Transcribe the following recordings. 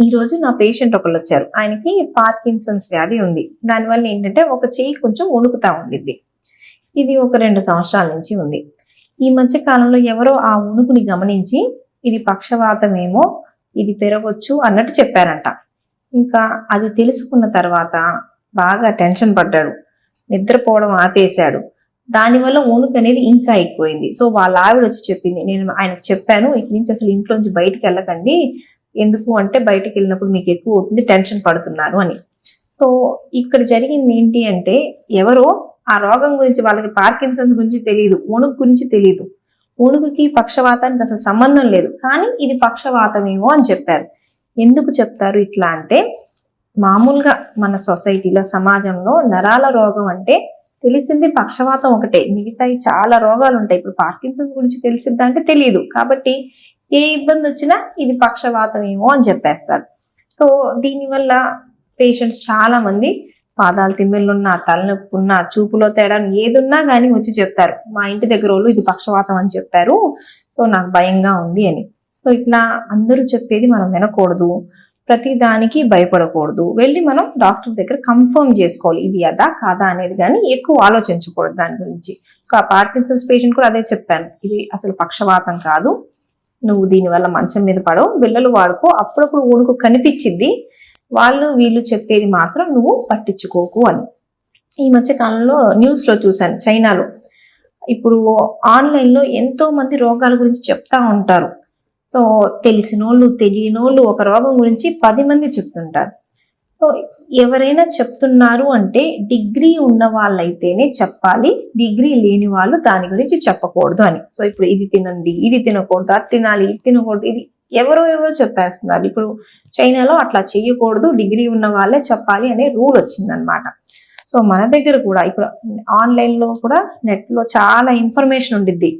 ఈ రోజు నా పేషెంట్ ఒకళ్ళు వచ్చారు. ఆయనకి పార్కిన్సన్స్ వ్యాధి ఉంది. దానివల్ల ఏంటంటే ఒక చెయ్యి కొంచెం వణుకుతా ఉండిద్ది. ఇది ఒక 2 సంవత్సరాల నుంచి ఉంది. ఈ మధ్య కాలంలో ఎవరో ఆ వణుకుని గమనించి ఇది పక్షవాతమేమో, ఇది పెరగొచ్చు అన్నట్టు చెప్పారంట. ఇంకా అది తెలుసుకున్న తర్వాత బాగా టెన్షన్ పడ్డాడు, నిద్రపోవడం ఆపేశాడు. దానివల్ల వణుకు అనేది ఇంకా ఎక్కువైంది. సో వాళ్ళ ఆవిడ వచ్చి చెప్పింది, నేను ఆయనకు చెప్పాను ఇక నుంచి అసలు ఇంట్లోంచి బయటికి వెళ్ళకండి, ఎందుకు అంటే బయటికి వెళ్ళినప్పుడు మీకు ఎక్కువ అవుతుంది, టెన్షన్ పడుతున్నారు అని. సో ఇక్కడ జరిగింది ఏంటి అంటే ఎవరో ఆ రోగం గురించి, వాళ్ళకి పార్కిన్సన్స్ గురించి తెలియదు, వణుకు గురించి తెలియదు. వణుకుకి పక్షవాతానికి అసలు సంబంధం లేదు, కానీ ఇది పక్షవాతమేమో అని చెప్పారు. ఎందుకు చెప్తారు ఇట్లా అంటే, మామూలుగా మన సొసైటీలో సమాజంలో నరాల రోగం అంటే తెలిసింది పక్షవాతం ఒకటే, మిగతాయి చాలా రోగాలు ఉంటాయి. ఇప్పుడు పార్కిన్సన్స్ గురించి తెలిసిందా అంటే తెలియదు. కాబట్టి ఏ ఇబ్బంది వచ్చినా ఇది పక్షవాతం ఏమో అని చెప్పేస్తారు. సో దీనివల్ల పేషెంట్స్ చాలా మంది పాదాలు తిమ్మిళ్ళున్నా, తలనొప్పి ఉన్నా, చూపులో తేడా ఏదున్నా కానీ వచ్చి చెప్తారు, మా ఇంటి దగ్గర వాళ్ళు ఇది పక్షవాతం అని చెప్పారు, సో నాకు భయంగా ఉంది అని. సో ఇట్లా అందరూ చెప్పేది మనం వినకూడదు, ప్రతి దానికి భయపడకూడదు. వెళ్ళి మనం డాక్టర్ దగ్గర కన్ఫర్మ్ చేసుకోవాలి ఇది అదా కాదా అనేది, కానీ ఎక్కువ ఆలోచించకూడదు దాని గురించి. సో ఆ పార్కిన్సన్స్ పేషెంట్ కూడా అదే చెప్పాను, ఇది అసలు పక్షవాతం కాదు, నువ్వు దీనివల్ల మంచం మీద పడవు, బిళ్ళలు వాడుకో, అప్పుడప్పుడు వణుకు కనిపించిద్ది, వాళ్ళు వీళ్ళు చెప్పేది మాత్రం నువ్వు పట్టించుకోకు అని. ఈ మధ్య కాలంలో న్యూస్లో చూశాను, చైనాలో ఇప్పుడు ఆన్లైన్లో ఎంతో మంది రోగాల గురించి చెప్తా ఉంటారు. సో తెలిసినోళ్ళు తెలియనోళ్ళు ఒక రోగం గురించి 10 మంది చెప్తుంటారు. సో ఎవరైనా చెప్తున్నారు అంటే డిగ్రీ ఉన్న వాళ్ళైతేనే చెప్పాలి, డిగ్రీ లేని వాళ్ళు దాని గురించి చెప్పకూడదు అని. సో ఇప్పుడు ఇది తినండి, ఇది తినకూడదు, అది తినాలి, ఇది తినకూడదు, ఇది ఎవరో చెప్పేస్తున్నారు. ఇప్పుడు చైనాలో అట్లా చెయ్యకూడదు, డిగ్రీ ఉన్న వాళ్ళే చెప్పాలి అనే రూల్ వచ్చిందనమాట. సో మన దగ్గర కూడా ఇప్పుడు ఆన్లైన్లో కూడా నెట్లో చాలా ఇన్ఫర్మేషన్ ఉండిద్ది.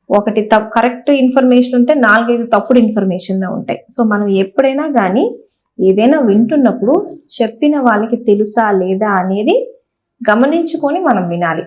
ఒకటి కరెక్ట్ ఇన్ఫర్మేషన్ ఉంటే 4-5 తప్పుడు ఇన్ఫర్మేషన్ ఉంటాయి. సో మనం ఎప్పుడైనా కానీ ఏదైనా వింటున్నప్పుడు చెప్పిన వాళ్ళకి తెలుసా లేదా అనేది గమనించుకొని మనం వినాలి.